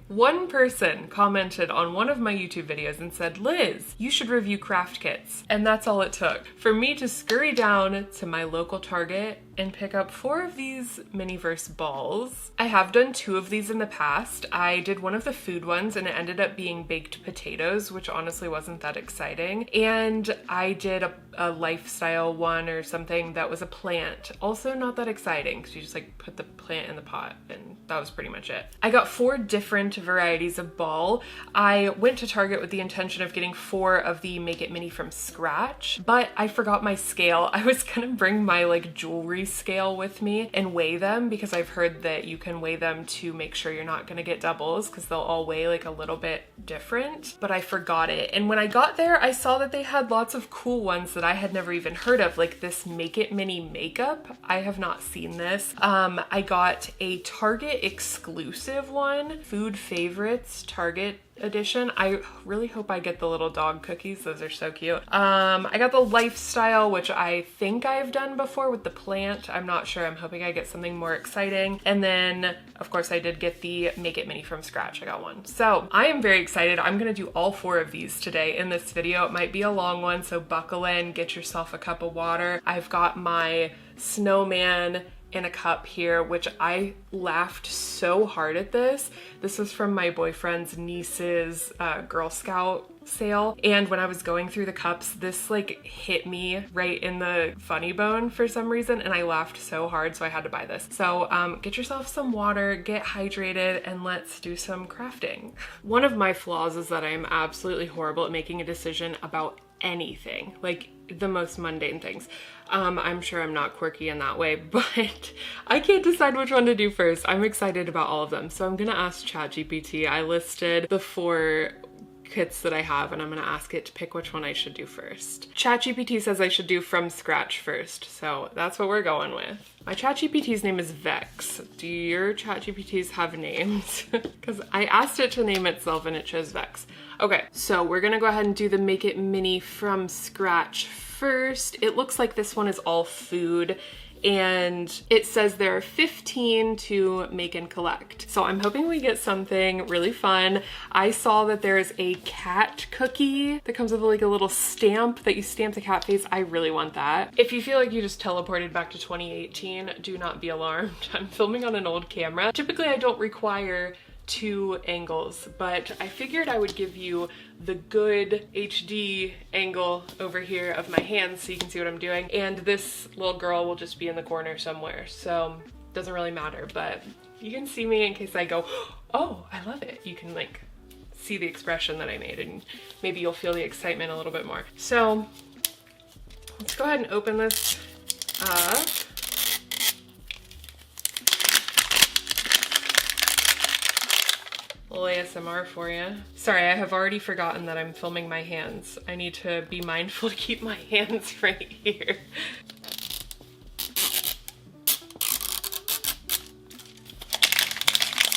One person commented on one of my YouTube videos and said, Liz, you should review craft kits. And that's all it took for me to scurry down to my local Target and pick up 4 of these Miniverse balls. I have done 2 of these in the past. I did one of the food ones and it ended up being baked potatoes, which honestly wasn't that exciting. And I did a lifestyle one or something that was a plant. Also not that exciting because you just like put the plant in the pot and that was pretty much it. I got 4 different varieties of ball. I went to Target with the intention of getting 4 of the Make It Mini from scratch, but I forgot my scale. I was gonna bring my like jewelry scale with me and weigh them because I've heard that you can weigh them to make sure you're not gonna get doubles because they'll all weigh like a little bit different, but I forgot it. And when I got there, I saw that they had lots of cool ones that I had never even heard of, like this Make It Mini makeup. I have not seen this. I got a Target exclusive one, Food Favorites Target edition. I really hope I get the little dog cookies. Those are so cute. I got the lifestyle, which I think I've done before with the plant. I'm not sure. I'm hoping I get something more exciting. And then of course I did get the Make It Mini from scratch. I got one. So I am very excited. I'm gonna do all 4 of these today in this video. It might be a long one, so buckle in, get yourself a cup of water. I've got my snowman in a cup here, which I laughed so hard at this. This was from my boyfriend's niece's Girl Scout sale, and when I was going through the cups, this like hit me right in the funny bone for some reason, and I laughed so hard, so I had to buy this. So get yourself some water, get hydrated, and let's do some crafting. One of my flaws is that I am absolutely horrible at making a decision about anything, like the most mundane things. I'm sure I'm not quirky in that way, but I can't decide which one to do first. I'm excited about all of them, so I'm gonna ask ChatGPT. I listed the 4 kits that I have and I'm gonna ask it to pick which one I should do first. ChatGPT says I should do from scratch first, so that's what we're going with. My ChatGPT's name is Vex. Do your ChatGPTs have names? Because I asked it to name itself and it chose Vex. Okay, so we're gonna go ahead and do the Make It Mini from scratch first. It looks like this one is all food, and it says there are 15 to make and collect. So I'm hoping we get something really fun. I saw that there's a cat cookie that comes with like a little stamp that you stamp the cat face. I really want that. If you feel like you just teleported back to 2018, do not be alarmed. I'm filming on an old camera. Typically I don't require 2 angles, but I figured I would give you the good HD angle over here of my hands so you can see what I'm doing, and this little girl will just be in the corner somewhere, so it doesn't really matter, but you can see me in case I go, oh, I love it. You can like see the expression that I made and maybe you'll feel the excitement a little bit more. So let's go ahead and open this up. Little ASMR for you. Sorry, I have already forgotten that I'm filming my hands. I need to be mindful to keep my hands right here.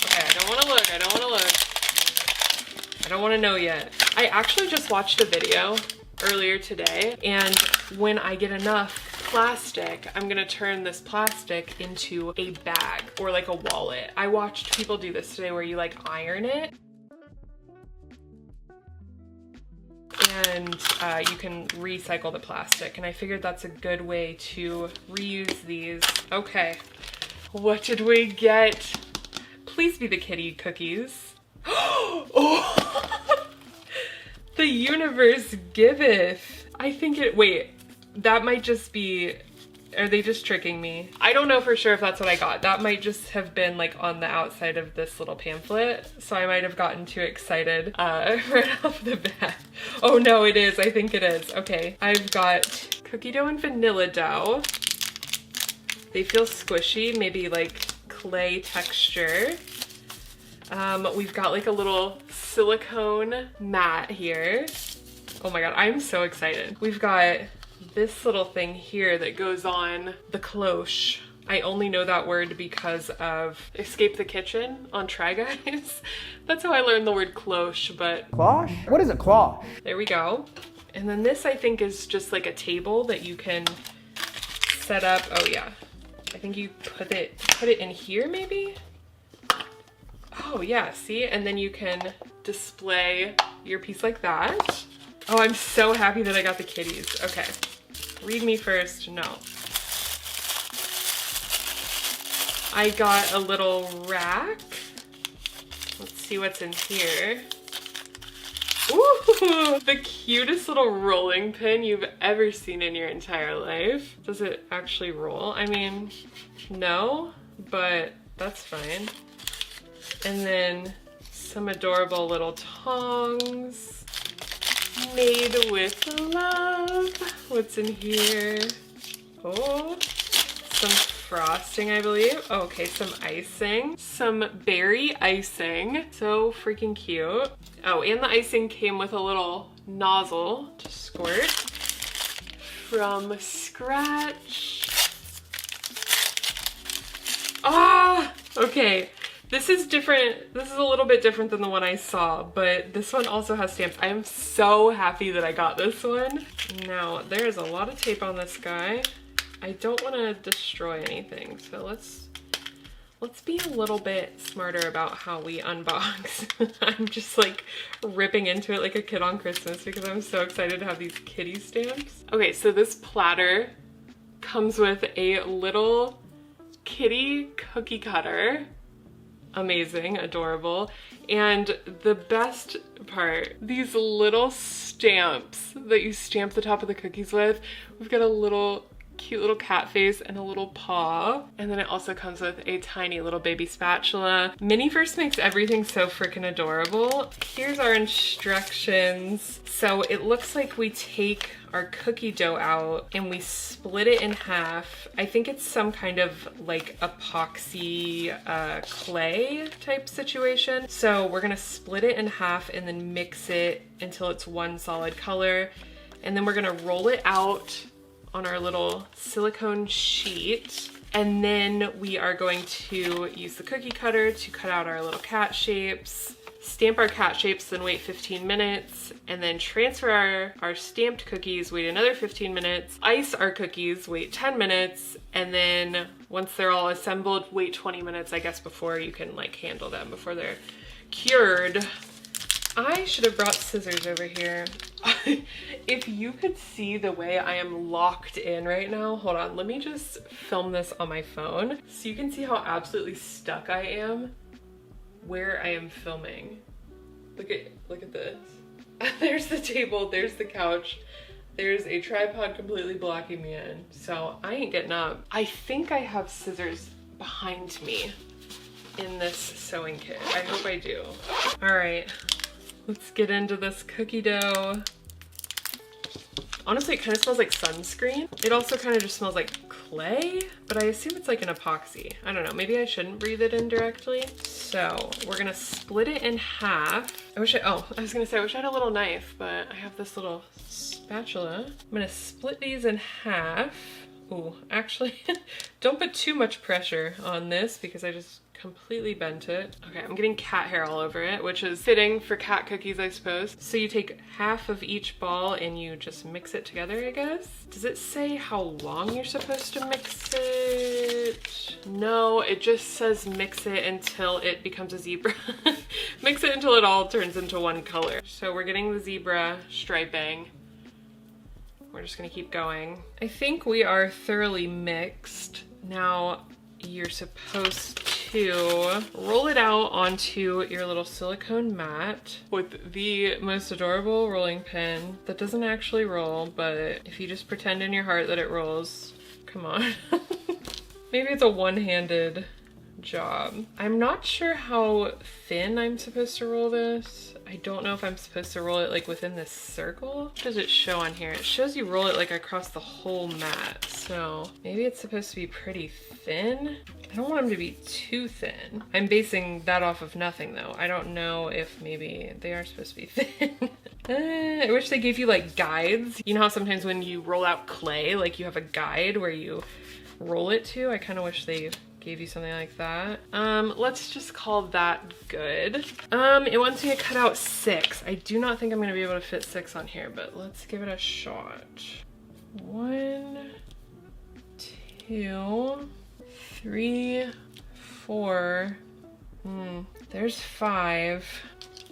Okay, I don't want to look, I don't want to look. I don't want to know yet. I actually just watched a video earlier today, and when I get enough plastic, I'm gonna turn this plastic into a bag or like a wallet. I watched people do this today where you like iron it and you can recycle the plastic, and I figured that's a good way to reuse these. Okay, what did we get? Please be the kitty cookies. Oh, the universe giveth. I think it, wait, that might just be, are they just tricking me? I don't know for sure if that's what I got. That might just have been like on the outside of this little pamphlet, so I might have gotten too excited right off the bat. Oh no, it is. I think it is. Okay, I've got cookie dough and vanilla dough. They feel squishy, maybe like clay texture. We've got like a little silicone mat here. Oh my god, I'm so excited. We've got this little thing here that goes on the cloche. I only know that word because of Escape the Kitchen on Try Guys. That's how I learned the word cloche, but... Cloche? What is a cloche? There we go. And then this I think is just like a table that you can set up. Oh yeah. I think you put it in here maybe? Oh, Oh yeah, see? And then you can display your piece like that. Oh, I'm so happy that I got the kitties. Okay, read me first. No. I got a little rack. Let's see what's in here. Ooh, the cutest little rolling pin you've ever seen in your entire life. Does it actually roll? I mean, no, but that's fine. And then some adorable little tongs made with love. What's in here? Oh, some frosting, I believe. Oh, okay, some icing. Some berry icing. So freaking cute. Oh, and the icing came with a little nozzle to squirt from scratch. Ah, okay. This is different. This is a little bit different than the one I saw, but this one also has stamps. I am so happy that I got this one. Now, there's a lot of tape on this guy. I don't want to destroy anything, so let's be a little bit smarter about how we unbox. I'm just like ripping into it like a kid on Christmas because I'm so excited to have these kitty stamps. Okay, so this platter comes with a little kitty cookie cutter. Amazing, adorable. And the best part, these little stamps that you stamp the top of the cookies with. We've got a little cute little cat face and a little paw. And then it also comes with a tiny little baby spatula. Miniverse makes everything so freaking adorable. Here's our instructions. So it looks like we take our cookie dough out and we split it in half. I think it's some kind of like epoxy clay type situation. So we're gonna split it in half and then mix it until it's one solid color. And then we're gonna roll it out on our little silicone sheet. And then we are going to use the cookie cutter to cut out our little cat shapes, stamp our cat shapes, then wait 15 minutes, and then transfer our stamped cookies, wait another 15 minutes, ice our cookies, wait 10 minutes, and then once they're all assembled, wait 20 minutes, I guess, before you can like handle them, before they're cured. I should have brought scissors over here. If you could see the way I am locked in right now, hold on, let me just film this on my phone so you can see how absolutely stuck I am where I am filming. Look at this. There's the table, there's the couch, there's a tripod completely blocking me in, so I ain't getting up. I think I have scissors behind me in this sewing kit. I hope I do. All right. Let's get into this cookie dough. Honestly, it kind of smells like sunscreen. It also kind of just smells like clay, but I assume it's like an epoxy. I don't know, maybe I shouldn't breathe it in directly. So we're gonna split it in half. I wish I had a little knife, but I have this little spatula. I'm gonna split these in half. Ooh, actually, don't put too much pressure on this because I just completely bent it. Okay, I'm getting cat hair all over it, which is fitting for cat cookies, I suppose. So you take half of each ball and you just mix it together, I guess. Does it say how long you're supposed to mix it? No, it just says mix it until it becomes a zebra. Mix it until it all turns into one color. So we're getting the zebra striping. We're just gonna keep going. I think we are thoroughly mixed. Now, you're supposed to roll it out onto your little silicone mat with the most adorable rolling pin that doesn't actually roll, but if you just pretend in your heart that it rolls, come on. Maybe it's a one-handed job. I'm not sure how thin I'm supposed to roll this. I don't know if I'm supposed to roll it like within this circle. What does it show on here? It shows you roll it like across the whole mat. So maybe it's supposed to be pretty thin. I don't want them to be too thin. I'm basing that off of nothing though. I don't know if maybe they are supposed to be thin. I wish they gave you like guides. You know how sometimes when you roll out clay, like you have a guide where you roll it to? I kind of wish they gave you something like that. Let's just call that good. It wants me to cut out 6. I do not think I'm gonna be able to fit 6 on here, but let's give it a shot. 1, 2, 3, 4. There's 5.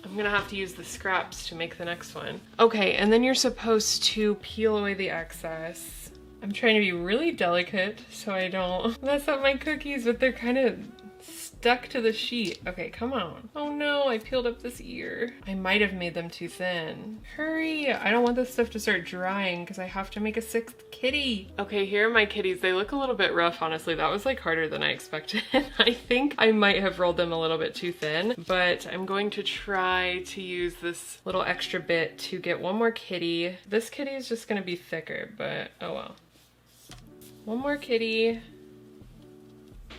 I'm gonna have to use the scraps to make the next one. Okay, and then you're supposed to peel away the excess. I'm trying to be really delicate so I don't mess up my cookies, but they're kind of stuck to the sheet. Okay, come on. Oh no, I peeled up this ear. I might have made them too thin. Hurry, I don't want this stuff to start drying because I have to make a 6th kitty. Okay, here are my kitties. They look a little bit rough, honestly. That was like harder than I expected. I think I might have rolled them a little bit too thin, but I'm going to try to use this little extra bit to get one more kitty. This kitty is just gonna be thicker, but oh well. One more kitty.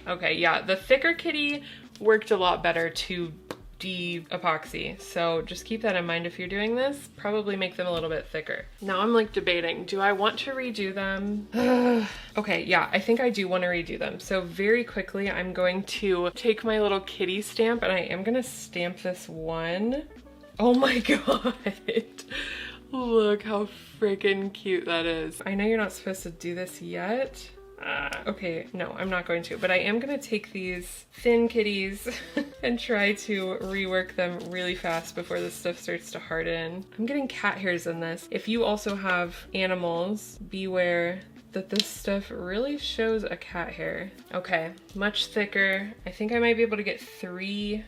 Okay, yeah, the thicker kitty worked a lot better to de-epoxy. So just keep that in mind if you're doing this. Probably make them a little bit thicker. Now I'm like debating, do I want to redo them? Okay, yeah, I think I do want to redo them. So very quickly, I'm going to take my little kitty stamp and I am gonna stamp this one. Oh my God. Look how freaking cute that is. I know you're not supposed to do this yet. Okay, no, I'm not going to, but I am gonna take these thin kitties and try to rework them really fast before this stuff starts to harden. I'm getting cat hairs in this. If you also have animals, beware that this stuff really shows a cat hair. Okay, much thicker. I think I might be able to get 3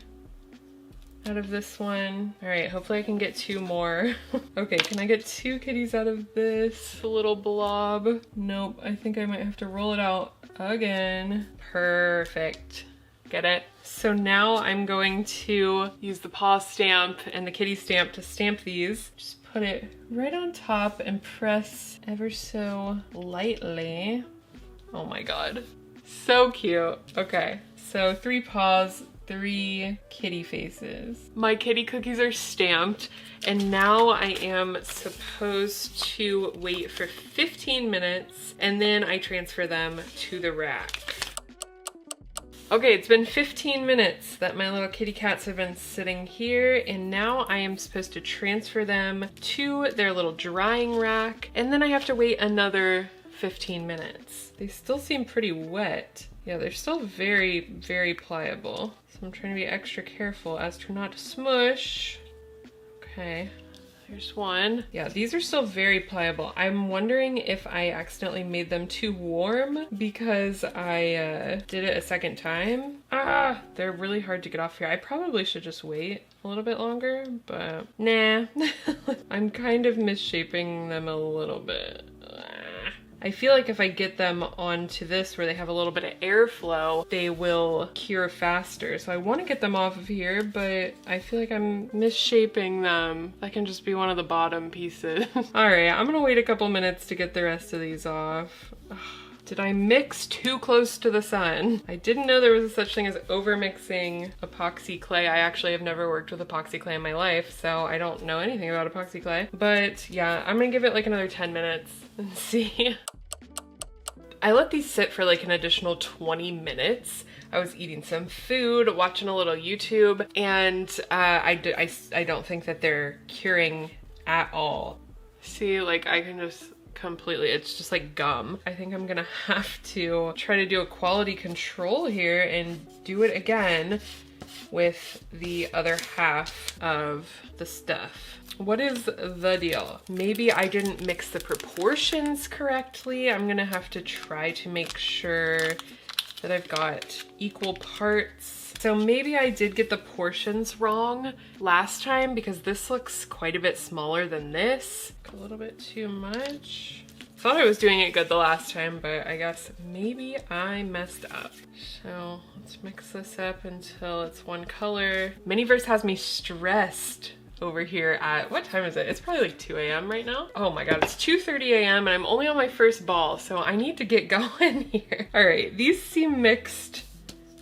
out of this one. All right, hopefully I can get 2 more. Okay, can I get 2 kitties out of this little blob? Nope, I think I might have to roll it out again. Perfect. Get it? So now I'm going to use the paw stamp and the kitty stamp to stamp these. Just put it right on top and press ever so lightly. Oh my God, so cute. Okay, so 3 paws, 3 kitty faces. My kitty cookies are stamped, and now I am supposed to wait for 15 minutes and then I transfer them to the rack. Okay, it's been 15 minutes that my little kitty cats have been sitting here, and now I am supposed to transfer them to their little drying rack, and then I have to wait another 15 minutes. They still seem pretty wet. Yeah, they're still very, very pliable. So I'm trying to be extra careful as to not smush. Okay, there's one. Yeah, these are still very pliable. I'm wondering if I accidentally made them too warm because I did it a second time. Ah, they're really hard to get off here. I probably should just wait a little bit longer, but nah. I'm kind of missaping them a little bit. I feel like if I get them onto this where they have a little bit of airflow, they will cure faster. So I want to get them off of here, but I feel like I'm misshaping them. That can just be one of the bottom pieces. All right, I'm gonna wait a couple minutes to get the rest of these off. Did I mix too close to the sun? I didn't know there was a such thing as over-mixing epoxy clay. I actually have never worked with epoxy clay in my life, so I don't know anything about epoxy clay. But yeah, I'm gonna give it like another 10 minutes and see. I let these sit for like an additional 20 minutes. I was eating some food, watching a little YouTube, and I don't think that they're curing at all. See, like I can just completely, it's just like gum. I think I'm gonna have to try to do a quality control here and do it again with the other half of the stuff. What is the deal? Maybe I didn't mix the proportions correctly. I'm gonna have to try to make sure that I've got equal parts. So maybe I did get the portions wrong last time because this looks quite a bit smaller than this. A little bit too much. Thought I was doing it good the last time, but I guess maybe I messed up. So let's mix this up until it's one color. Miniverse has me stressed over here at, what time is it? It's probably like 2 a.m. right now. Oh my God, it's 2:30 a.m. and I'm only on my first ball, so I need to get going here. All right, these seem mixed.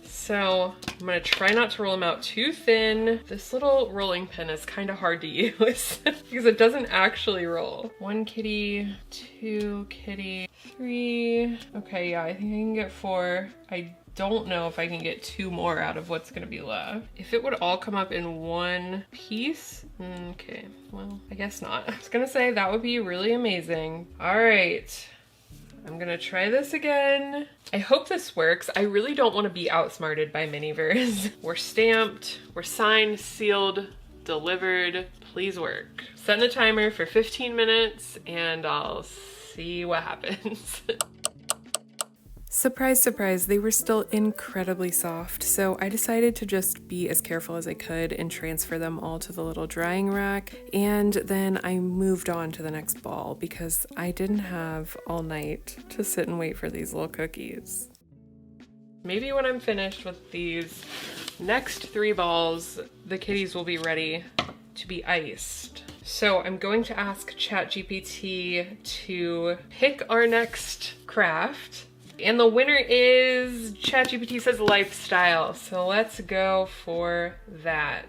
So I'm gonna try not to roll them out too thin. This little rolling pin is kind of hard to use because it doesn't actually roll. 1 kitty, 2 kitty, 3. Okay, yeah, I think I can get 4. I don't know if I can get 2 more out of what's gonna be left. If it would all come up in one piece, okay, well, I guess not. I was gonna say that would be really amazing. All right, I'm gonna try this again. I hope this works. I really don't want to be outsmarted by Miniverse. We're stamped, we're signed, sealed, delivered. Please work. Setting a timer for 15 minutes and I'll see what happens. Surprise, surprise, they were still incredibly soft, so I decided to just be as careful as I could and transfer them all to the little drying rack, and then I moved on to the next ball because I didn't have all night to sit and wait for these little cookies. Maybe when I'm finished with these next 3 balls, the kitties will be ready to be iced. So I'm going to ask ChatGPT to pick our next craft. And the winner is, ChatGPT says lifestyle. So let's go for that.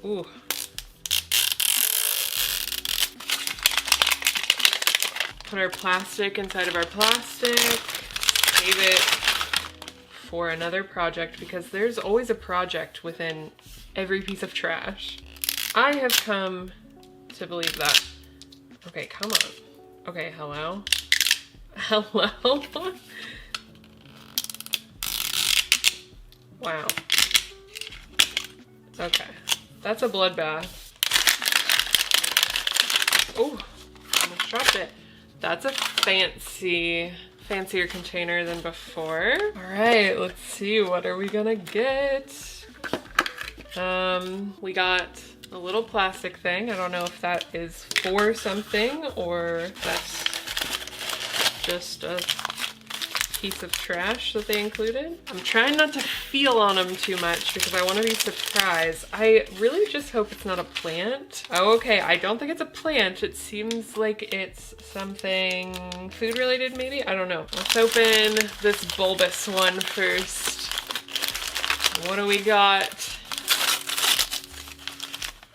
Ooh. Put our plastic inside of our plastic. Save it for another project because there's always a project within every piece of trash. I have come to believe that. Okay, come on. Okay, hello? Hello? Wow. Okay. That's a bloodbath. Oh, almost dropped it. That's a fancier container than before. All right, let's see. What are we gonna get? We got a little plastic thing. I don't know if that is for something or that's just a piece of trash that they included. I'm trying not to feel on them too much because I want to be surprised. I really just hope it's not a plant. Oh, okay, I don't think it's a plant. It seems like it's something food related maybe? I don't know. Let's open this bulbous one first. What do we got?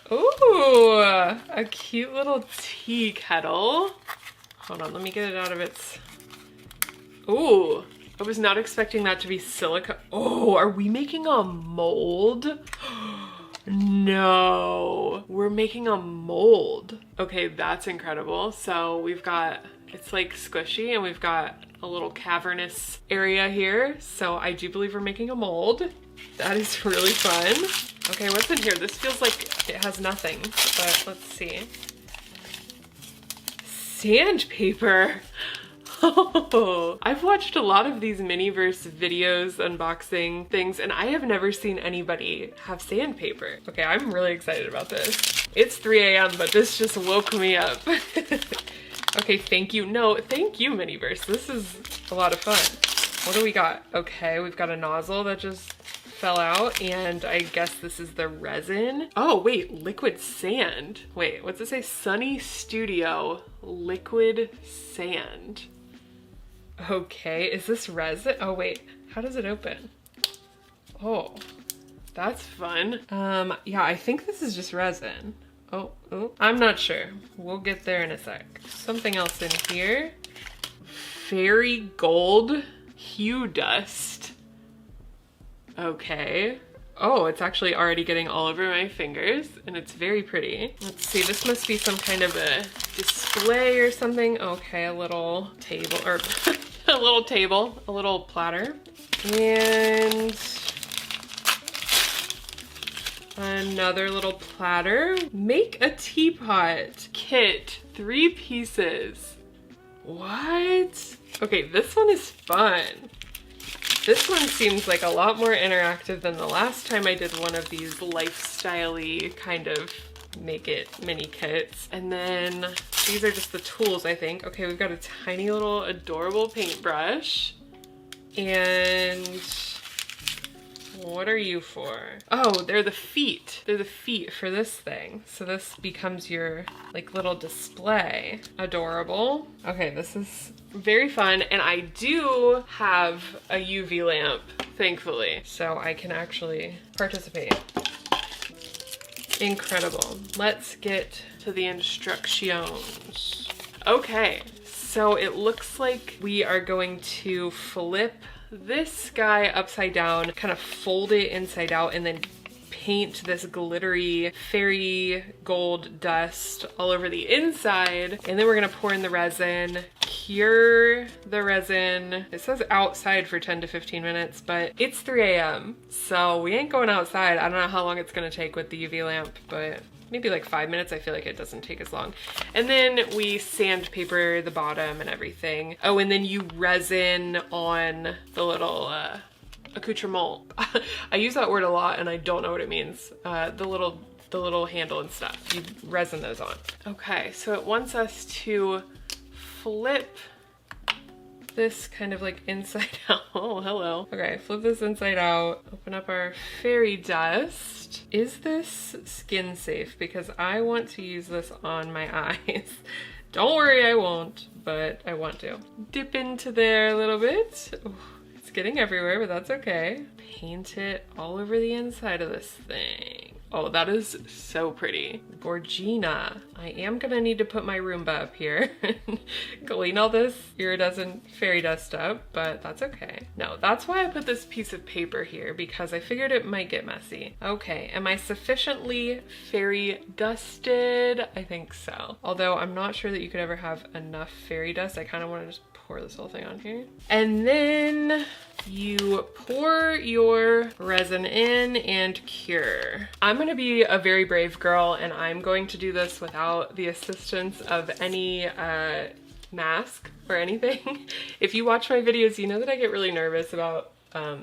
Ooh, a cute little tea kettle. Hold on, let me get it out of its... Ooh, I was not expecting that to be silica. Oh, are we making a mold? No, we're making a mold. Okay, that's incredible. So we've got, it's like squishy and we've got a little cavernous area here. So I do believe we're making a mold. That is really fun. Okay, what's in here? This feels like it has nothing, but let's see. Sandpaper. Oh, I've watched a lot of these Miniverse videos unboxing things and I have never seen anybody have sandpaper. Okay, I'm really excited about this. It's 3 a.m. but this just woke me up. Okay, thank you. No, thank you, Miniverse. This is a lot of fun. What do we got? Okay, we've got a nozzle that just fell out and I guess this is the resin. Oh wait, liquid sand. Wait, what's it say? Sunny Studio liquid sand. Okay, is this resin? Oh wait, how does it open? Oh, that's fun. Yeah, I think this is just resin. Oh, I'm not sure. We'll get there in a sec. Something else in here. Fairy gold hue dust. Okay. Oh, it's actually already getting all over my fingers and it's very pretty. Let's see, this must be some kind of a display or something. Okay, a little table, or a little platter. And another little platter. Make a teapot kit, 3 pieces. What? Okay, this one is fun. This one seems like a lot more interactive than the last time I did one of these lifestyle-y kind of make it mini kits. And then these are just the tools, I think. Okay, we've got a tiny little adorable paintbrush. And what are you for? Oh, they're the feet. They're the feet for this thing. So this becomes your like little display. Adorable. Okay, this is very fun. And I do have a UV lamp, thankfully. So I can actually participate. Incredible. Let's get to the instructions. Okay, so it looks like we are going to flip this guy upside down, kind of fold it inside out, and then paint this glittery fairy gold dust all over the inside. And then we're gonna pour in the resin, cure the resin. It says outside for 10 to 15 minutes, but it's 3 a.m. So we ain't going outside. I don't know how long it's gonna take with the UV lamp, but maybe like 5 minutes. I feel like it doesn't take as long. And then we sandpaper the bottom and everything. Oh, and then you resin on the little accoutrement. I use that word a lot and I don't know what it means. The little handle and stuff. You resin those on. Okay, so it wants us to flip this kind of like inside out. Oh, hello. Okay, flip this inside out. Open up our fairy dust. Is this skin safe? Because I want to use this on my eyes. Don't worry, I won't, but I want to. Dip into there a little bit. Ooh, it's getting everywhere, but that's okay. Paint it all over the inside of this thing. Oh, that is so pretty. Gorgina. I am gonna need to put my Roomba up here and clean all this iridescent fairy dust up, but that's okay. No, that's why I put this piece of paper here, because I figured it might get messy. Okay, am I sufficiently fairy dusted? I think so. Although I'm not sure that you could ever have enough fairy dust. I kind of want to just pour this whole thing on here. And then you pour your resin in and cure. I'm gonna be a very brave girl and I'm going to do this without the assistance of any mask or anything. If you watch my videos, you know that I get really nervous about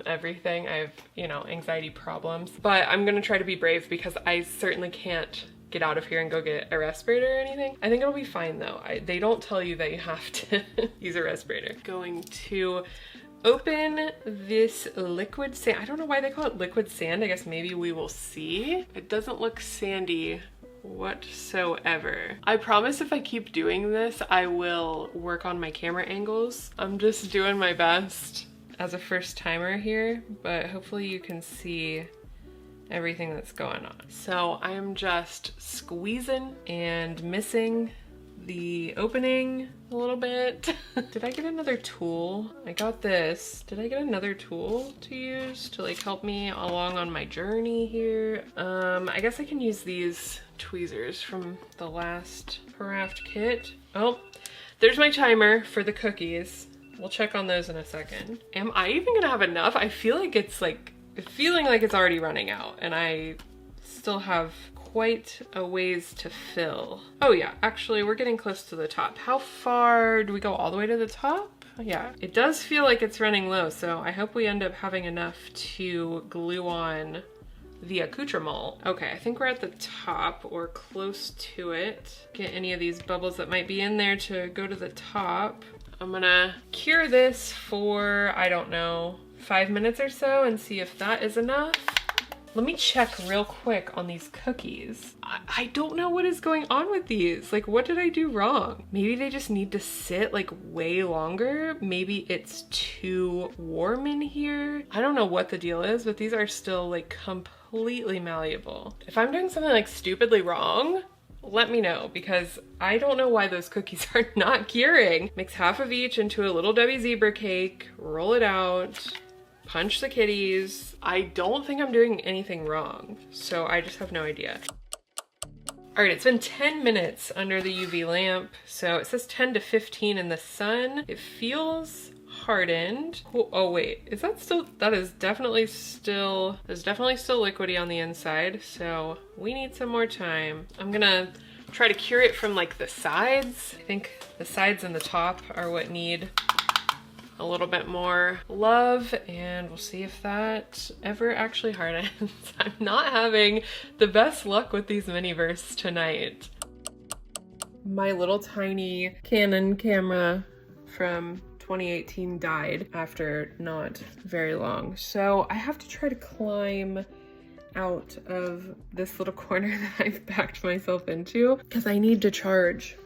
everything. I have, you know, anxiety problems, but I'm gonna try to be brave because I certainly can't get out of here and go get a respirator or anything. I think it'll be fine though. They don't tell you that you have to use a respirator. Going to open this liquid sand. I don't know why they call it liquid sand. I guess maybe we will see. It doesn't look sandy whatsoever. I promise if I keep doing this, I will work on my camera angles. I'm just doing my best as a first timer here, but hopefully you can see everything that's going on. So I'm just squeezing and missing the opening a little bit. Did I get another tool? I got this. Did I get another tool to use to like help me along on my journey here? I guess I can use these tweezers from the last craft kit. Oh, there's my timer for the cookies. We'll check on those in a second. Am I even gonna have enough? I feel like it's like feeling like it's already running out and I still have quite a ways to fill. Oh yeah, actually we're getting close to the top. How far do we go? All the way to the top? Yeah, it does feel like it's running low, so I hope we end up having enough to glue on the accoutrement. Okay, I think we're at the top or close to it. Get any of these bubbles that might be in there to go to the top. I'm gonna cure this for, I don't know, 5 minutes or so and see if that is enough. Let me check real quick on these cookies. I don't know what is going on with these. Like, what did I do wrong? Maybe they just need to sit like way longer. Maybe it's too warm in here. I don't know what the deal is, but these are still like completely malleable. If I'm doing something like stupidly wrong, let me know, because I don't know why those cookies are not curing. Mix half of each into a little Debbie zebra cake, roll it out, punch the kitties. I don't think I'm doing anything wrong, so I just have no idea. All right, it's been 10 minutes under the UV lamp, so it says 10 to 15 in the sun. It feels hardened. Oh wait, is that still, that is definitely still, there's definitely still liquidy on the inside, so we need some more time. I'm gonna try to cure it from like the sides. I think the sides and the top are what need a little bit more love, and we'll see if that ever actually hardens. I'm not having the best luck with these Miniverse tonight. My little tiny Canon camera from 2018 died after not very long, so I have to try to climb out of this little corner that I've backed myself into because I need to charge.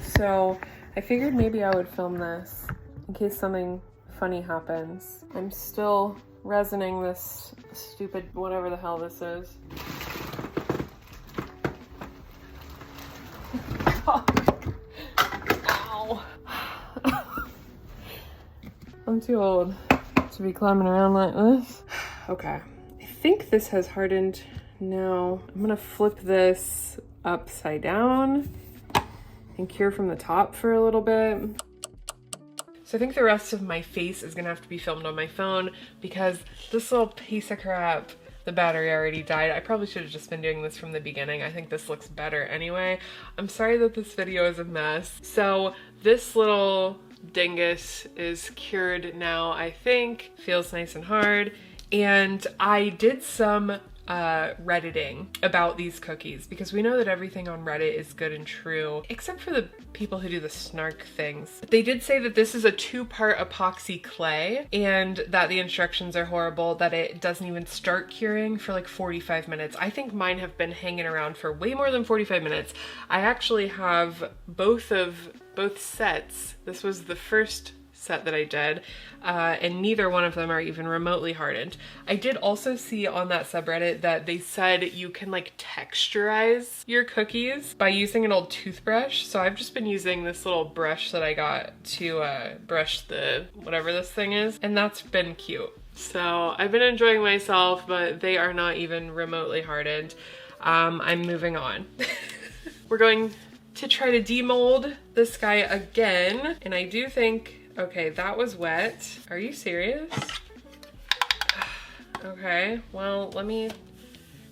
So I figured maybe I would film this in case something funny happens. I'm still resining this stupid whatever the hell this is. Oh. Ow. I'm too old to be climbing around like this. Okay, I think this has hardened Now I'm gonna flip this upside down and cure from the top for a little bit. So I think the rest of my face is gonna have to be filmed on my phone because this little piece of crap, the battery already died. I probably should have just been doing this from the beginning. I think this looks better anyway. I'm sorry that this video is a mess. So this little dingus is cured now, I think. Feels nice and hard. And I did some Redditing about these cookies because we know that everything on Reddit is good and true, except for the people who do the snark things. They did say that this is a 2-part epoxy clay and that the instructions are horrible, that it doesn't even start curing for like 45 minutes. I think mine have been hanging around for way more than 45 minutes. I actually have both sets. This was the first set that I did, and neither one of them are even remotely hardened. I did also see on that subreddit that they said you can like texturize your cookies by using an old toothbrush. So I've just been using this little brush that I got to brush the whatever this thing is, and that's been cute. So I've been enjoying myself, but they are not even remotely hardened. I'm moving on. We're going to try to demold this guy again, and I do think, okay, that was wet. Are you serious? Okay, well, let me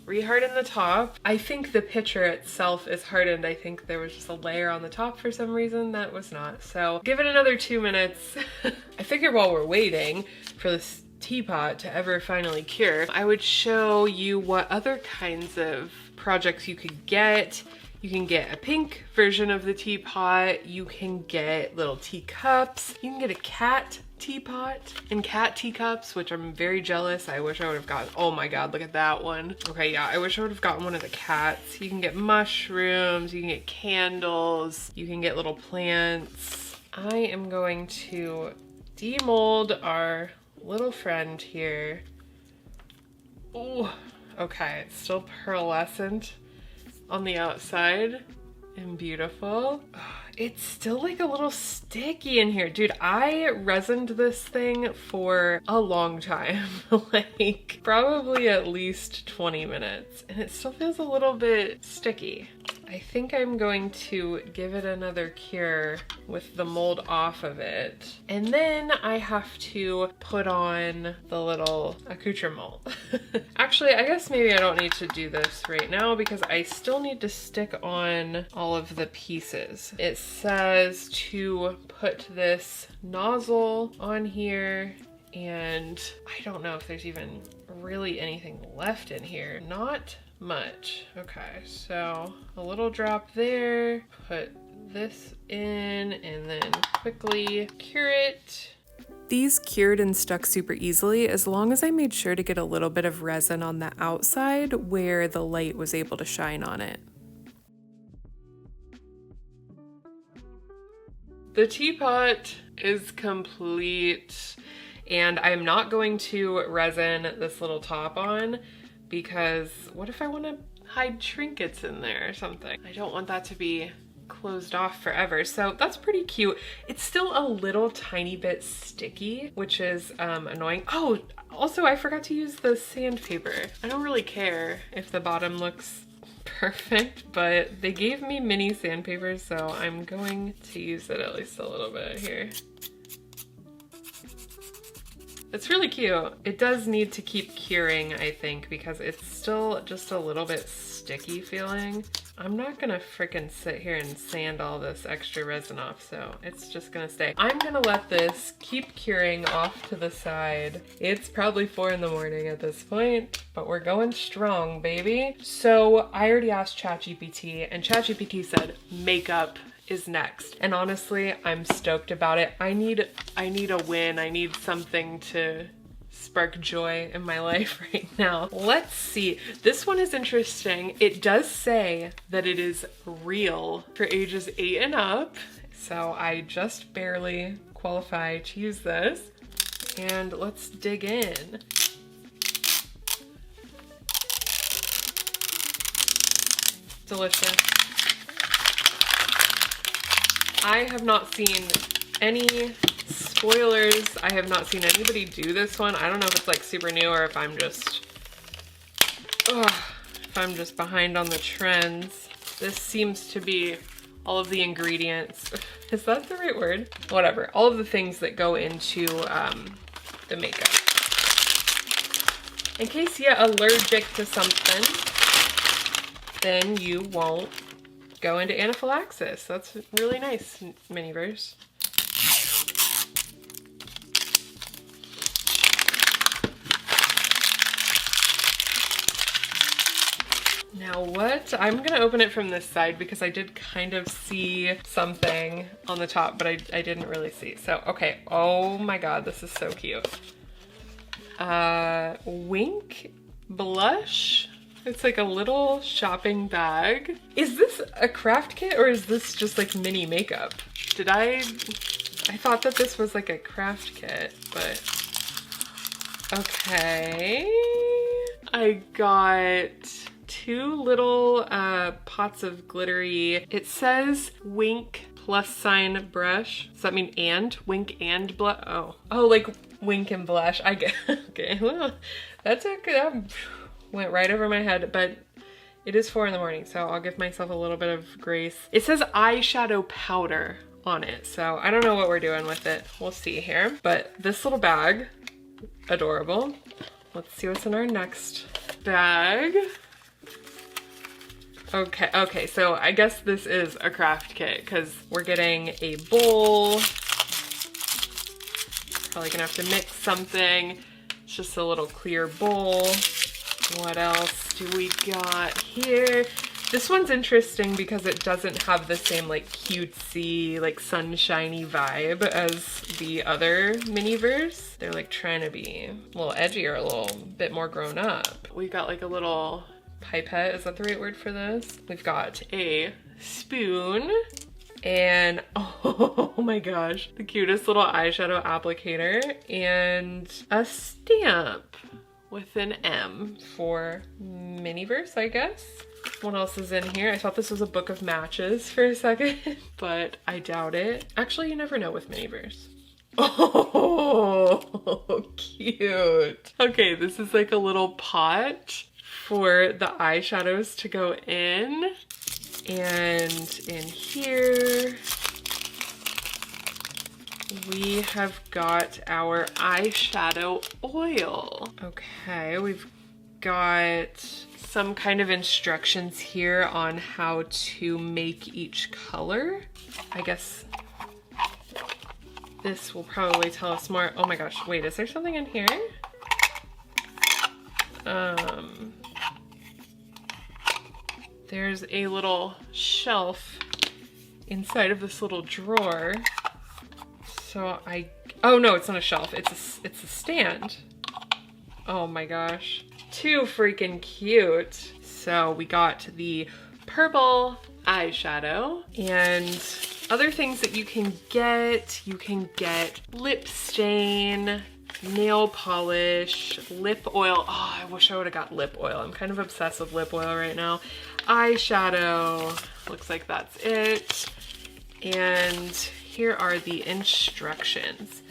reharden the top. I think the picture itself is hardened. I think there was just a layer on the top for some reason that was not. So give it another 2 minutes. I figured while we're waiting for this teapot to ever finally cure, I would show you what other kinds of projects you could get. You can get a pink version of the teapot. You can get little teacups. You can get a cat teapot and cat teacups, which I'm very jealous. I wish I would have gotten, oh my God, look at that one. Okay, yeah, I wish I would have gotten one of the cats. You can get mushrooms, you can get candles, you can get little plants. I am going to demold our little friend here. Oh, okay, it's still pearlescent on the outside and beautiful. It's still like a little sticky in here. Dude, I resined this thing for a long time, like probably at least 20 minutes, and it still feels a little bit sticky. I think I'm going to give it another cure with the mold off of it. And then I have to put on the little accoutrement. Actually, I guess maybe I don't need to do this right now because I still need to stick on all of the pieces. It says to put this nozzle on here, and I don't know if there's even really anything left in here. Not much. Okay, so a little drop there, put this in, and then quickly cure it. These cured and stuck super easily as long as I made sure to get a little bit of resin on the outside where the light was able to shine on it. The teapot is complete, and I'm not going to resin this little top on because what if I want to hide trinkets in there or something? I don't want that to be closed off forever. So that's pretty cute. It's still a little tiny bit sticky, which is annoying. Oh, also I forgot to use the sandpaper. I don't really care if the bottom looks perfect, but they gave me mini sandpaper, so I'm going to use it at least a little bit here. It's really cute. It does need to keep curing, I think, because it's still just a little bit sticky feeling. I'm not gonna frickin' sit here and sand all this extra resin off, so it's just gonna stay. I'm gonna let this keep curing off to the side. It's probably 4 in the morning at this point, but we're going strong, baby. So I already asked ChatGPT, and ChatGPT said makeup is next. And honestly, I'm stoked about it. I need a win. I need something to spark joy in my life right now. Let's see. This one is interesting. It does say that it is real for ages 8 and up. So I just barely qualify to use this. And let's dig in. Delicious. I have not seen any spoilers. I have not seen anybody do this one. I don't know if it's like super new or if I'm just I'm just behind on the trends. This seems to be all of the ingredients. Is that the right word? Whatever. All of the things that go into the makeup. In case you're allergic to something, then you won't go into anaphylaxis. That's really nice, Miniverse. Now what? I'm gonna open it from this side because I did kind of see something on the top, but I didn't really see. So, okay. Oh my god, this is so cute. Wink blush. It's like a little shopping bag. Is this a craft kit or is this just like mini makeup? I thought that this was like a craft kit, but okay. I got 2 little pots of glittery. It says wink + brush. Does that mean and? Wink and blush? Oh, like wink and blush. I get, okay, well, that's okay. That went right over my head, but it is 4 in the morning, so I'll give myself a little bit of grace. It says eyeshadow powder on it, so I don't know what we're doing with it. We'll see here. But this little bag, adorable. Let's see what's in our next bag. Okay, so I guess this is a craft kit because we're getting a bowl. Probably gonna have to mix something. It's just a little clear bowl. What else do we got here? This one's interesting because it doesn't have the same like cutesy, like sunshiny vibe as the other Miniverse. They're like trying to be a little edgier, a little bit more grown up. We've got like a little pipette, is that the right word for this? We've got a spoon and oh my gosh, the cutest little eyeshadow applicator and a stamp with an M for Miniverse, I guess. What else is in here? I thought this was a book of matches for a second, but I doubt it. Actually, you never know with Miniverse. Oh, cute. Okay, this is like a little pot for the eyeshadows to go in. And in here, we have got our eyeshadow oil. Okay, we've got some kind of instructions here on how to make each color. I guess this will probably tell us more. Oh my gosh, wait, is there something in here? There's a little shelf inside of this little drawer. So oh no, it's not a shelf, it's a stand. Oh my gosh, too freaking cute. So we got the purple eyeshadow and other things that you can get lip stain, nail polish, lip oil. Oh, I wish I would have got lip oil. I'm kind of obsessed with lip oil right now. Eyeshadow, looks like that's it. And here are the instructions.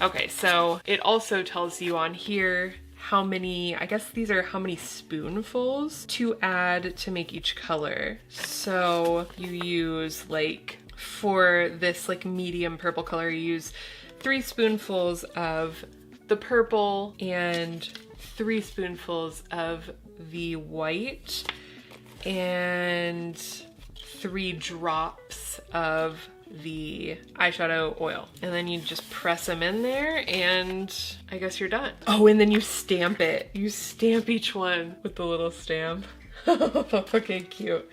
Okay, so it also tells you on here how many, I guess these are how many spoonfuls to add to make each color. So you use like, for this like medium purple color, you use 3 spoonfuls of the purple and 3 spoonfuls of the white and 3 drops of the eyeshadow oil. And then you just press them in there and I guess you're done. Oh, and then you stamp it. You stamp each one with the little stamp. Okay, cute.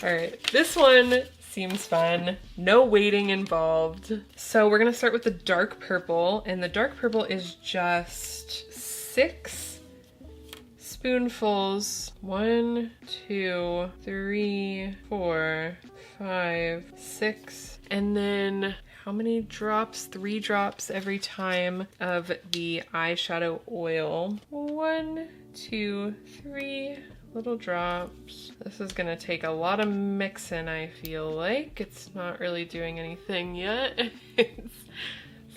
All right, this one seems fun. No waiting involved. So we're gonna start with the dark purple, and the dark purple is just 6 spoonfuls. 1, 2, 3, 4, 5, 6. And then how many drops? 3 drops every time of the eyeshadow oil. 1, 2, 3 little drops. This is gonna take a lot of mixing, I feel like. It's not really doing anything yet. It's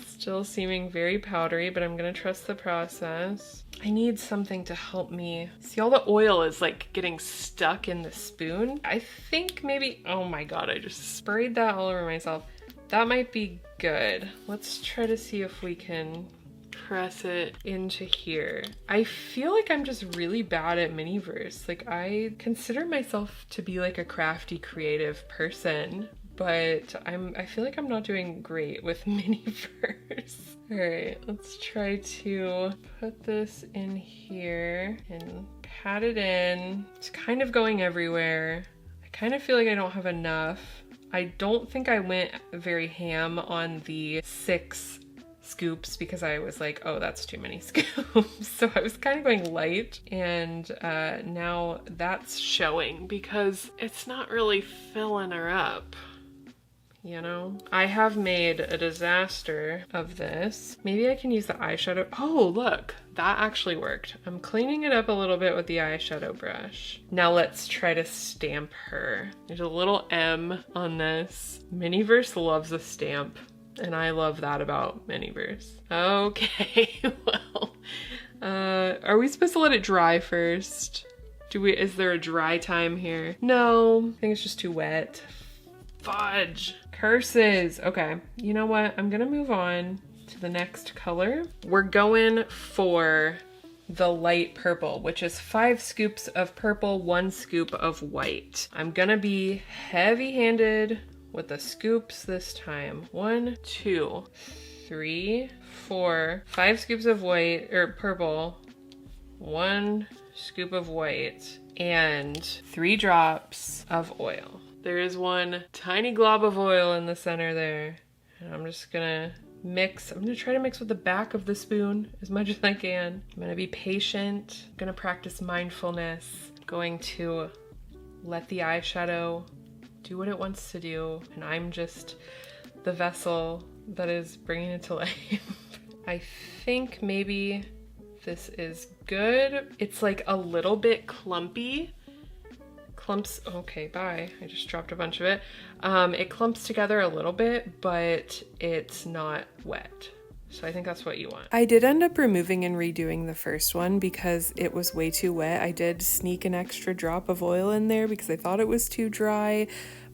still seeming very powdery, but I'm gonna trust the process. I need something to help me. See, all the oil is like getting stuck in the spoon. I think maybe, oh my God, I just sprayed that all over myself. That might be good. Let's try to see if we can press it into here. I feel like I'm just really bad at Miniverse. Like, I consider myself to be like a crafty, creative person, but I feel like I'm not doing great with Miniverse. All right, let's try to put this in here and pat it in. It's kind of going everywhere. I kind of feel like I don't have enough. I don't think I went very ham on the 6 scoops because I was like, oh, that's too many scoops. So I was kind of going light, and now that's showing because it's not really filling her up. You know, I have made a disaster of this. Maybe I can use the eyeshadow. Oh, look, that actually worked. I'm cleaning it up a little bit with the eyeshadow brush. Now let's try to stamp her. There's a little M on this. Miniverse loves a stamp, and I love that about Miniverse. Okay, well, are we supposed to let it dry first? Is there a dry time here? No, I think it's just too wet. Fudge. Curses. Okay, you know what? I'm gonna move on to the next color. We're going for the light purple, which is 5 scoops of purple, 1 scoop of white. I'm gonna be heavy-handed with the scoops this time. 1, 2, 3, 4, 5 scoops of white, or purple, 1 scoop of white, and 3 drops of oil. There is 1 tiny glob of oil in the center there. And I'm just gonna mix. I'm gonna try to mix with the back of the spoon as much as I can. I'm gonna be patient. I'm gonna practice mindfulness. I'm going to let the eyeshadow do what it wants to do. And I'm just the vessel that is bringing it to life. I think maybe this is good. It's like a little bit clumpy. Clumps, okay, bye. I just dropped a bunch of it. It clumps together a little bit, but it's not wet. So I think that's what you want. I did end up removing and redoing the first one because it was way too wet. I did sneak an extra drop of oil in there because I thought it was too dry,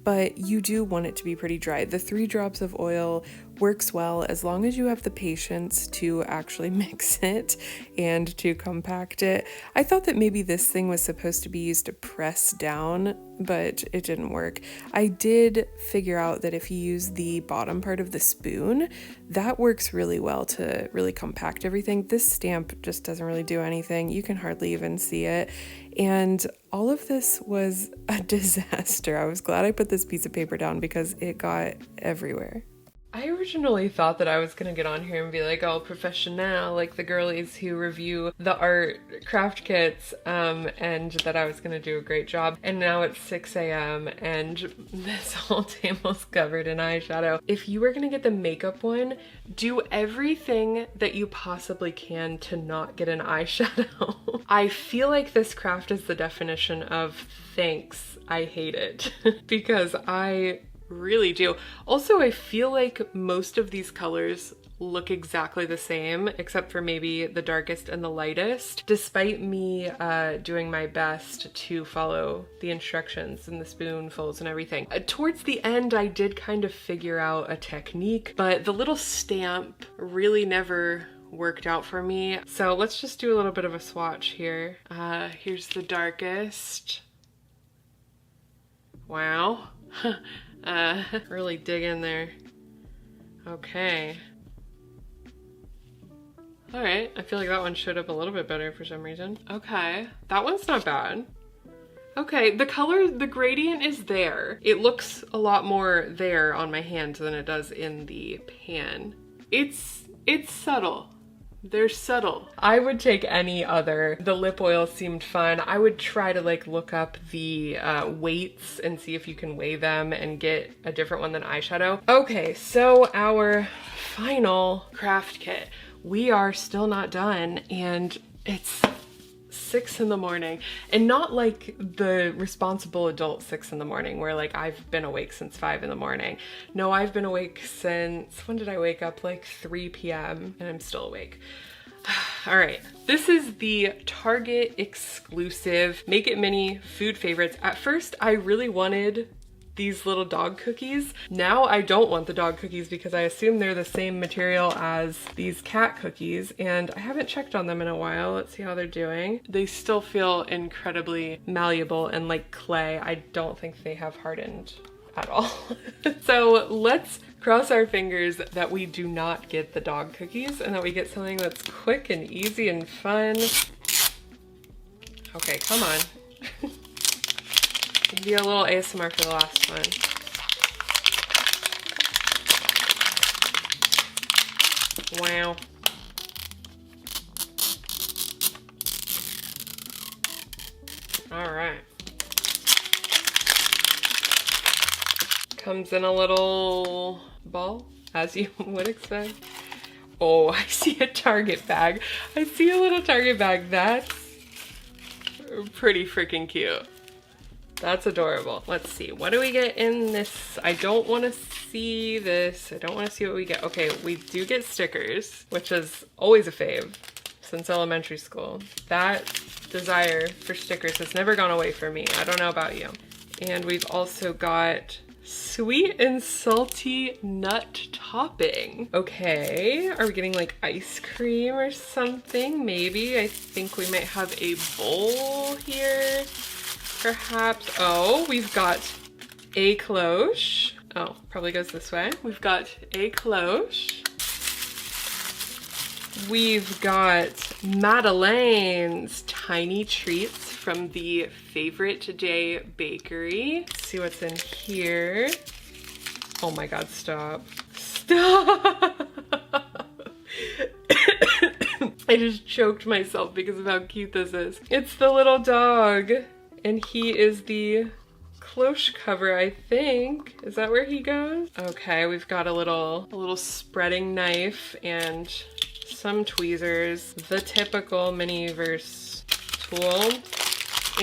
but you do want it to be pretty dry. The 3 drops of oil works well as long as you have the patience to actually mix it and to compact it. I thought that maybe this thing was supposed to be used to press down, but it didn't work. I did figure out that if you use the bottom part of the spoon, that works really well to really compact everything. This stamp just doesn't really do anything. You can hardly even see it. And all of this was a disaster. I was glad I put this piece of paper down because it got everywhere. I originally thought that I was gonna get on here and be like, oh, professional, like the girlies who review the art craft kits, and that I was gonna do a great job. And now it's 6 a.m. and this whole table's covered in eyeshadow. If you were gonna get the makeup one, do everything that you possibly can to not get an eyeshadow. I feel like this craft is the definition of thanks, I hate it. Because I really do. Also, I feel like most of these colors look exactly the same, except for maybe the darkest and the lightest, despite me doing my best to follow the instructions and the spoonfuls and everything. Towards the end, I did kind of figure out a technique, but the little stamp really never worked out for me. So let's just do a little bit of a swatch here. Here's the darkest. Wow. Really dig in there. Okay. All right, I feel like that one showed up a little bit better for some reason. Okay, that one's not bad. Okay, the color, the gradient is there. It looks a lot more there on my hands than it does in the pan. It's subtle. They're subtle. I would take any other. The lip oil seemed fun. I would try to like look up the weights and see if you can weigh them and get a different one than eyeshadow. Okay, so our final craft kit. We are still not done and it's 6 in the morning, and not like the responsible adult 6 in the morning where like I've been awake since 5 in the morning. No, I've been awake since, when did I wake up? Like 3 p.m. and I'm still awake. All right, this is the Target exclusive Make It Mini food favorites. At first, I really wanted these little dog cookies. Now I don't want the dog cookies because I assume they're the same material as these cat cookies, and I haven't checked on them in a while. Let's see how they're doing. They still feel incredibly malleable and like clay. I don't think they have hardened at all. So let's cross our fingers that we do not get the dog cookies and that we get something that's quick and easy and fun. Okay, come on. Maybe a little ASMR for the last one. Wow. All right. Comes in a little ball, as you would expect. Oh, I see a Target bag. I see a little Target bag. That's pretty freaking cute. That's adorable. Let's see, what do we get in this? I don't want to see this. I don't want to see what we get. Okay, we do get stickers, which is always a fave since elementary school. That desire for stickers has never gone away for me. I don't know about you. And we've also got sweet and salty nut topping. Okay, are we getting like ice cream or something? Maybe. I think we might have a bowl here. Perhaps. Oh, we've got a cloche. Oh, probably goes this way. We've got a cloche. We've got Madeleine's tiny treats from the Favorite Day Bakery. Let's see what's in here. Oh my God, stop. Stop! I just choked myself because of how cute this is. It's the little dog. And he is the cloche cover, I think. Is that where he goes? Okay, we've got a little spreading knife and some tweezers. The typical Miniverse tool.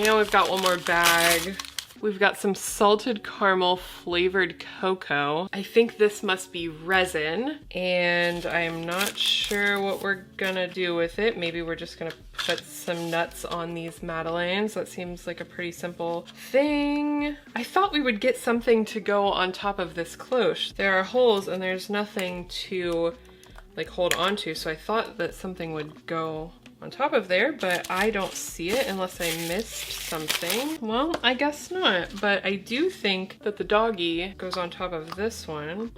And we've got one more bag. We've got some salted caramel flavored cocoa. I think this must be resin, and I'm not sure what we're gonna do with it. Maybe we're just gonna put some nuts on these Madeleines. That seems like a pretty simple thing. I thought we would get something to go on top of this cloche. There are holes and there's nothing to like hold on to, so I thought that something would go on top of there, but I don't see it unless I missed something. Well, I guess not, but I do think that the doggy goes on top of this one.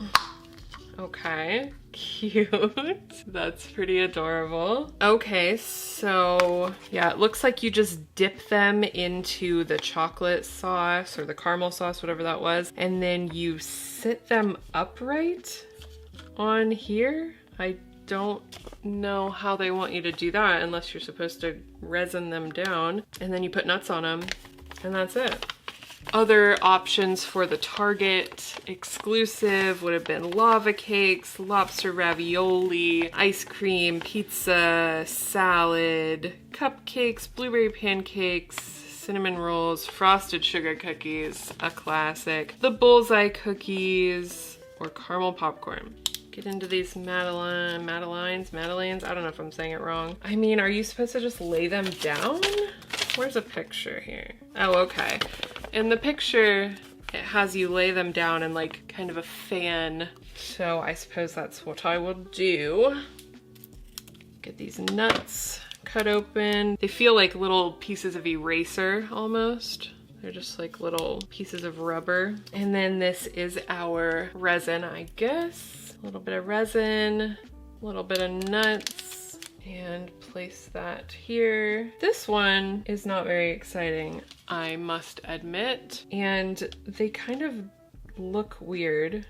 Okay, cute. That's pretty adorable. Okay, so yeah, it looks like you just dip them into the chocolate sauce or the caramel sauce, whatever that was, and then you sit them upright on here. I don't know how they want you to do that unless you're supposed to resin them down, and then you put nuts on them, and that's it. Other options for the Target exclusive would have been lava cakes, lobster ravioli, ice cream, pizza, salad, cupcakes, blueberry pancakes, cinnamon rolls, frosted sugar cookies, a classic, the bullseye cookies, or caramel popcorn. Get into these Madeleines, I don't know if I'm saying it wrong. I mean, are you supposed to just lay them down? Where's a picture here? Oh, okay. In the picture, it has you lay them down in like kind of a fan. So I suppose that's what I will do. Get these nuts cut open. They feel like little pieces of eraser almost. They're just like little pieces of rubber. And then this is our resin, I guess. A little bit of resin, a little bit of nuts, and place that here. This one is not very exciting, I must admit. And they kind of look weird.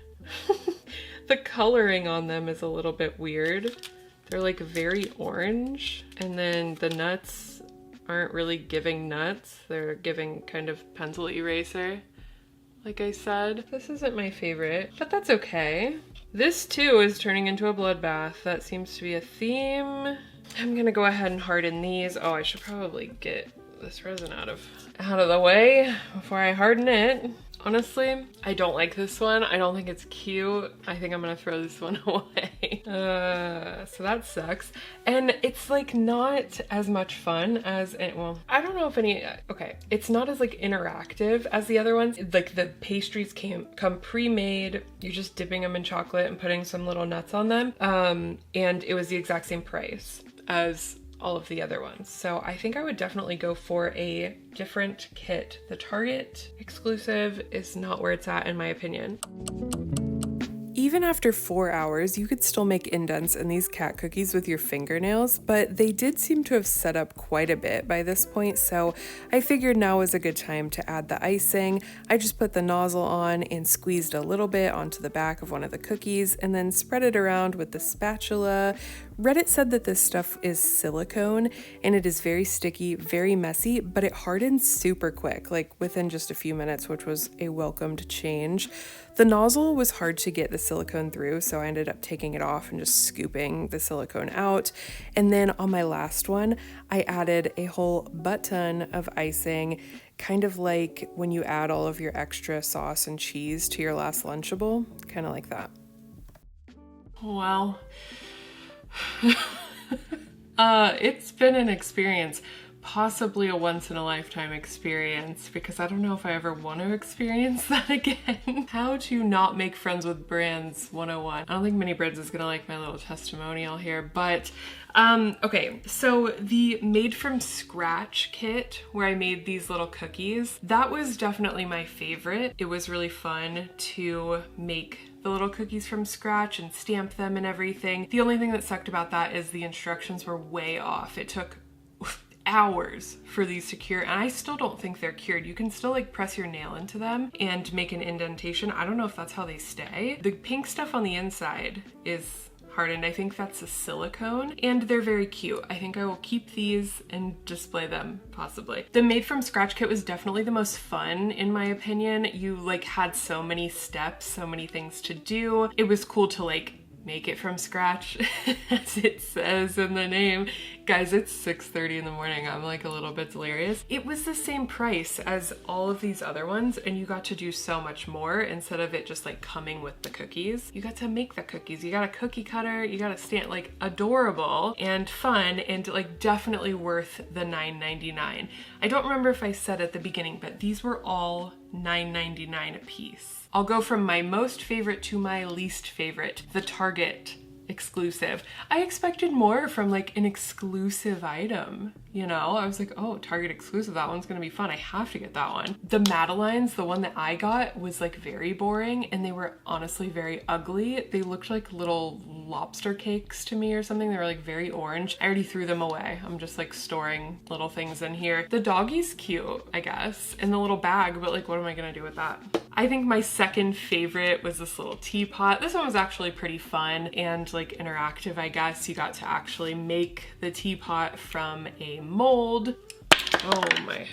The coloring on them is a little bit weird. They're like very orange, and then the nuts aren't really giving nuts. They're giving kind of pencil eraser, like I said. This isn't my favorite, but that's okay. This too is turning into a bloodbath. That seems to be a theme. I'm gonna go ahead and harden these. Oh, I should probably get this resin out of the way before I harden it. Honestly, I don't like this one. I don't think it's cute. I think I'm gonna throw this one away. So that sucks. And it's like not as much fun as, well, I don't know if any, okay. It's not as like interactive as the other ones. Like the pastries come pre-made. You're just dipping them in chocolate and putting some little nuts on them. And it was the exact same price as all of the other ones. So I think I would definitely go for a different kit. The Target exclusive is not where it's at in my opinion. Even after 4 hours, you could still make indents in these cat cookies with your fingernails, but they did seem to have set up quite a bit by this point, so I figured now was a good time to add the icing. I just put the nozzle on and squeezed a little bit onto the back of one of the cookies and then spread it around with the spatula. Reddit said that this stuff is silicone and it is very sticky, very messy, but it hardens super quick, like within just a few minutes, which was a welcomed change. The nozzle was hard to get the silicone through, so I ended up taking it off and just scooping the silicone out. And then on my last one, I added a whole butt ton of icing, kind of like when you add all of your extra sauce and cheese to your last Lunchable, kind of like that. Wow. It's been an experience, possibly a once-in-a-lifetime experience, because I don't know if I ever want to experience that again. How to not make friends with brands 101. I don't think Mini Breads is gonna like my little testimonial here, but okay, so the made from scratch kit where I made these little cookies, that was definitely my favorite. It was really fun to make the little cookies from scratch and stamp them and everything. The only thing that sucked about that is the instructions were way off. It took hours for these to cure, and I still don't think they're cured. You can still like press your nail into them and make an indentation. I don't know if that's how they stay. The pink stuff on the inside is hardened. I think that's a silicone, and they're very cute. I think I will keep these and display them possibly. The made from scratch kit was definitely the most fun in my opinion. You like had so many steps, so many things to do. It was cool to like make it from scratch, as it says in the name. Guys, it's 6:30 in the morning. I'm like a little bit delirious. It was the same price as all of these other ones, and you got to do so much more instead of it just like coming with the cookies. You got to make the cookies. You got a cookie cutter, you got a stand, like adorable and fun, and like definitely worth the $9.99. I don't remember if I said at the beginning, but these were all $9.99 a piece. I'll go from my most favorite to my least favorite, the Target exclusive. I expected more from like an exclusive item, you know? I was like, oh, Target exclusive, that one's gonna be fun. I have to get that one. The Madelines, the one that I got, was like very boring, and they were honestly very ugly. They looked like little lobster cakes to me or something. They were like very orange. I already threw them away. I'm just like storing little things in here. The doggy's cute, I guess, in the little bag, but like what am I gonna do with that? I think my second favorite was this little teapot. This one was actually pretty fun and like interactive, I guess. You got to actually make the teapot from a mold. Oh my.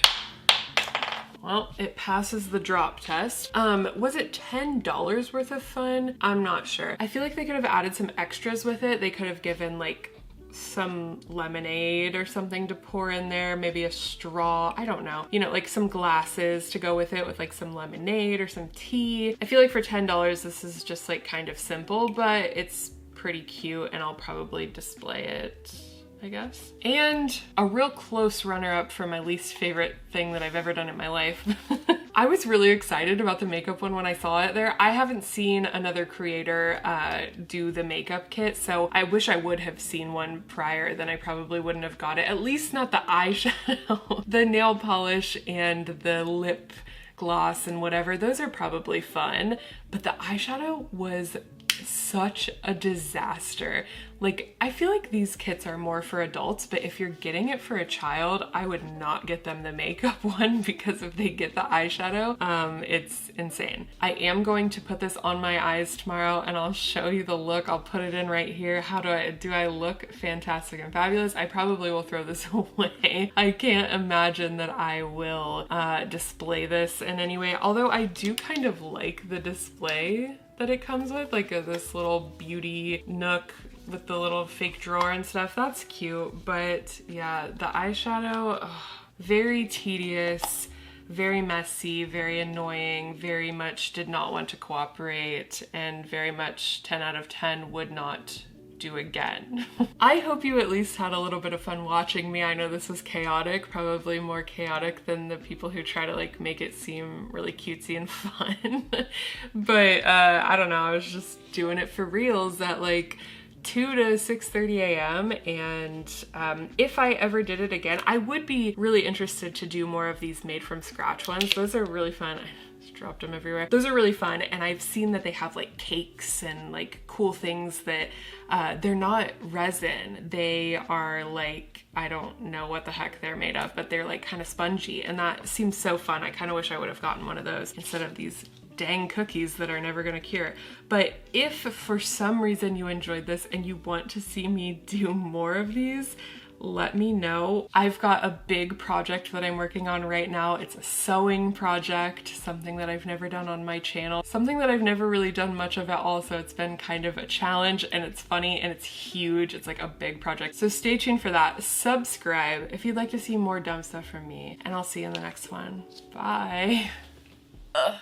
Well, it passes the drop test. Was it $10 worth of fun? I'm not sure. I feel like they could have added some extras with it. They could have given like some lemonade or something to pour in there, maybe a straw, I don't know. You know, like some glasses to go with it, with like some lemonade or some tea. I feel like for $10, this is just like kind of simple, but it's pretty cute, and I'll probably display it, I guess. And a real close runner-up for my least favorite thing that I've ever done in my life. I was really excited about the makeup one when I saw it there. I haven't seen another creator do the makeup kit, so I wish I would have seen one prior, then I probably wouldn't have got it. At least not the eyeshadow. The nail polish and the lip gloss and whatever, those are probably fun, but the eyeshadow was such a disaster. Like, I feel like these kits are more for adults, but if you're getting it for a child, I would not get them the makeup one, because if they get the eyeshadow, it's insane. I am going to put this on my eyes tomorrow, and I'll show you the look. I'll put it in right here. How do I look fantastic and fabulous? I probably will throw this away. I can't imagine that I will display this in any way, although I do kind of like the display that it comes with, like this little beauty nook with the little fake drawer and stuff. That's cute, but yeah, the eyeshadow, very tedious, very messy, very annoying, very much did not want to cooperate, and very much 10 out of 10 would not do again. I hope you at least had a little bit of fun watching me. I know this was chaotic, probably more chaotic than the people who try to like make it seem really cutesy and fun. But I don't know, I was just doing it for reals at like 2 to 6:30 a.m. and if I ever did it again, I would be really interested to do more of these made from scratch ones. Those are really fun. Dropped them everywhere. Those are really fun, and I've seen that they have like cakes and like cool things that they're not resin. They are like, I don't know what the heck they're made of, but they're like kind of spongy, and that seems so fun. I kind of wish I would have gotten one of those instead of these dang cookies that are never gonna cure. But if for some reason you enjoyed this and you want to see me do more of these, let me know. I've got a big project that I'm working on right now. It's a sewing project, something that I've never done on my channel, something that I've never really done much of at all, so it's been kind of a challenge, and it's funny and it's huge. It's like a big project. So stay tuned for that. Subscribe if you'd like to see more dumb stuff from me, and I'll see you in the next one. Bye. Ugh.